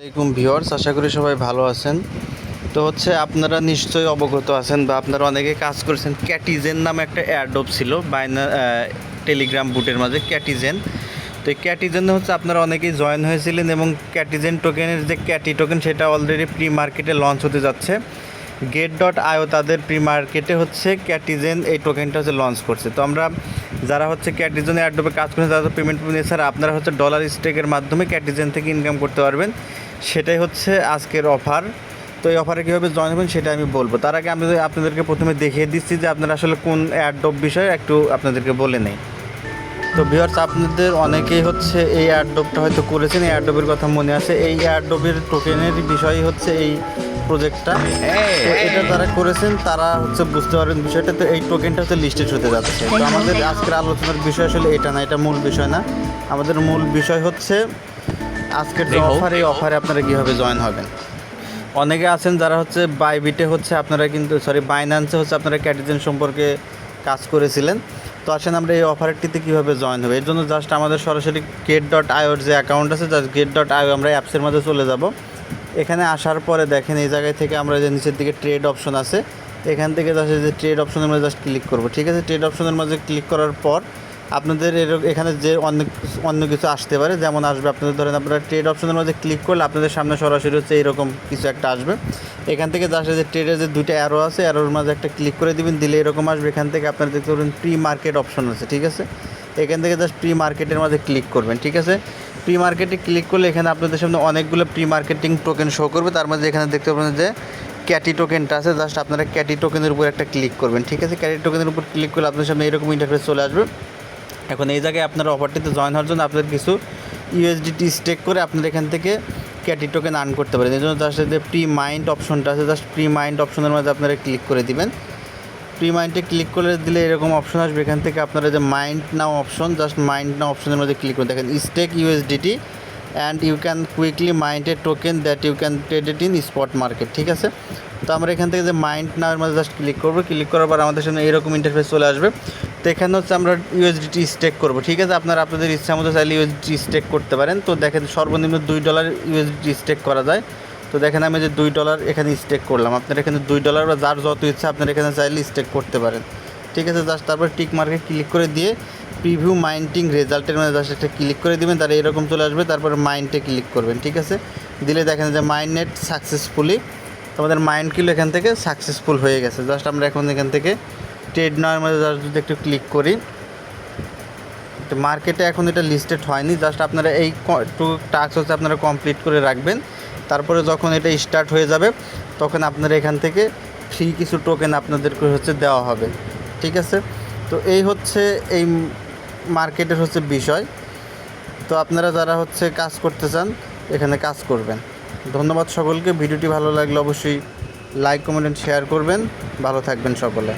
আসসালামাইকুম ভিউয়ার্স, আশা করি সবাই ভালো আছেন। তো হচ্ছে আপনারা নিশ্চয়ই অবগত আছেন বা আপনারা অনেকে কাজ করেছেন। ক্যাটিজেন নামে একটা এয়ারড্রপ ছিল টেলিগ্রাম বুটের মাঝে ক্যাটিজেন। তো এই ক্যাটিজেনে হচ্ছে আপনারা অনেকেই জয়েন হয়েছিলেন এবং ক্যাটিজেন টোকেনের যে ক্যাটি টোকেন সেটা অলরেডি প্রি মার্কেটে লঞ্চ হতে যাচ্ছে। Get.io তাদের প্রি মার্কেটে হচ্ছে ক্যাটিজেন এই টোকেনটা হচ্ছে লঞ্চ করছে। তো আমরা যারা হচ্ছে ক্যাটিজেন এয়ারড্রপে কাজ করেন তারা পেমেন্ট এছাড়া আপনারা হচ্ছে ডলার স্টেকের মাধ্যমে ক্যাটিজেন থেকে ইনকাম করতে পারবেন। সেটাই হচ্ছে আজকের অফার। তো এই অফারে কীভাবে জয়েন হবেন সেটা আমি বলবো। তার আগে আমি আপনাদেরকে প্রথমে দেখিয়ে দিচ্ছি যে আপনারা আসলে কোন এয়ারড্রপ বিষয়ে একটু আপনাদেরকে বলে নেই। তো ভিউয়ার্স, আপনাদের অনেকেই হচ্ছে এই এয়ারড্রপটা হয়তো করেছেন, এই এয়ারড্রপের কথা মনে আছে। এই এয়ারড্রপের টোকেনের বিষয় হচ্ছে এই প্রজেক্টটা। তো এটা যারা করেছেন তারা হচ্ছে বুঝতে পারবেন বিষয়টা। তো এই টোকেনটা হচ্ছে লিস্টেড হতে যাচ্ছে। তো আমাদের আজকের আলোচনার বিষয় আসলে এটা না, এটা মূল বিষয় না। আমাদের মূল বিষয় হচ্ছে আজকের যে অফার, এই অফারে আপনারা কীভাবে জয়েন হবেন। অনেকে আছেন যারা হচ্ছে বাইবিটে হচ্ছে আপনারা কিন্তু বাইন্যান্সে হচ্ছে আপনারা ক্যাটিজেন সম্পর্কে কাজ করেছিলেন। তো আসেন আমরা এই অফারটিতে কীভাবে জয়েন হবে। এর জন্য জাস্ট আমাদের সরাসরি Get.io যে অ্যাকাউন্ট আছে, জাস্ট Get.io আমরা অ্যাপসের মধ্যে চলে যাব। এখানে আসার পরে দেখেন এই জায়গায় থেকে আমরা যে নিচের দিকে ট্রেড অপশন আছে, এখান থেকে জাস্ট যে ট্রেড অপশনের মধ্যে জাস্ট ক্লিক করব। ঠিক আছে, ট্রেড অপশনের মধ্যে ক্লিক করার পর আপনাদের এখানে যে অন্য কিছু আসতে পারে, যেমন আসবে আপনাদের ধরেন আপনারা ট্রেড অপশনের মধ্যে ক্লিক করলে আপনাদের সামনে সরাসরি হচ্ছে এইরকম কিছু একটা আসবে। এখান থেকে জাস্ট যে ট্রেডের যে দুইটা অ্যারো আছে, অ্যারোর মাঝে একটা ক্লিক করে দিবেন, দিলে এরকম আসবে। এখান থেকে আপনারা দেখতে পাবেন প্রি মার্কেট অপশন আছে। ঠিক আছে, এখান থেকে জাস্ট প্রি মার্কেটের মাঝে ক্লিক করবেন। ঠিক আছে, প্রি মার্কেটে ক্লিক করলে এখানে আপনাদের সামনে অনেকগুলো প্রি মার্কেটিং টোকেন শো করবে। তার মধ্যে এখানে দেখতে পাবেন যে ক্যাটি টোকেনটা আছে, জাস্ট আপনারা ক্যাটি টোকেনের উপর একটা ক্লিক করবেন। ঠিক আছে, ক্যাটি টোকেনের উপর ক্লিক করলে আপনাদের সামনে এরকম ইন্টারফেস চলে আসবে। এখন এই জায়গায় আপনারা অফারটিতে জয়েন হওয়ার জন্য আপনাদের কিছু ইউএসডিটি স্টেক করে আপনারা এখান থেকে ক্যাটি টোকেন আর্ন করতে পারেন। এই জন্য জাস্ট যে প্রি মাইন্ড অপশনটা আছে, জাস্ট প্রি মাইন্ড অপশনের মধ্যে আপনারা ক্লিক করে দিবেন। প্রি মাইন্ডে ক্লিক করে দিলে এরকম অপশন আসবে। এখান থেকে আপনারা যে mine now option, just mine now অপশনের মধ্যে ক্লিক করে দেখেন stake USDT and you can quickly mine a token that you can trade it in spot market. ঠিক আছে, তো আমরা এখান থেকে যে মাইন্ড নাওয়ের মধ্যে জাস্ট ক্লিক করবো। ক্লিক করার পর আমাদের সামনে এরকম ইন্টারফেস চলে আসবে। তো এখানে হচ্ছে আমরা ইউএসডিটি স্টেক করবো। ঠিক আছে, আপনারা আপনাদের ইচ্ছা মতো চাইলে ইউএসডিটি স্টেক করতে পারেন। তো দেখেন সর্বনিম্ন $2 ইউএসডিটি স্টেক করা যায়। তো দেখেন আমি যে $2 এখানে স্টেক করলাম। আপনারা এখানে $2 বা যার যত ইচ্ছা আপনারা এখানে চাইলে স্টেক করতে পারেন। ঠিক আছে, জাস্ট তারপর টিক মার্কে ক্লিক করে দিয়ে প্রিভিউ মাইন্টিং রেজাল্টের মধ্যে জাস্ট একটা ক্লিক করে দেবেন। তারা এরকম চলে আসবে। তারপরে মাইন্ডে ক্লিক করবেন। ঠিক আছে, দিলে দেখেন যে মাইন্ড নেট সাকসেসফুলি, আমাদের মাইন্ড কিলো এখান থেকে সাকসেসফুল হয়ে গেছে। জাস্ট আমরা এখন এখান থেকে ট্রেড নেওয়ার মধ্যে জাস্ট যদি একটু ক্লিক করি, তো মার্কেটে এখন এটা লিস্টেড হয়নি। জাস্ট আপনারা এই টাস্ক হচ্ছে আপনারা কমপ্লিট করে রাখবেন। তারপরে যখন এটা স্টার্ট হয়ে যাবে তখন আপনারা এখান থেকে ফ্রি কিছু টোকেন আপনাদেরকে হচ্ছে দেওয়া হবে। ঠিক আছে, তো এই হচ্ছে এই মার্কেটের হচ্ছে বিষয়। তো আপনারা যারা হচ্ছে কাজ করতে চান এখানে কাজ করবেন। ধন্যবাদ সকলকে। ভিডিওটি ভালো লাগলে অবশ্যই লাইক, কমেন্ট, শেয়ার করবেন। ভালো থাকবেন সকলে।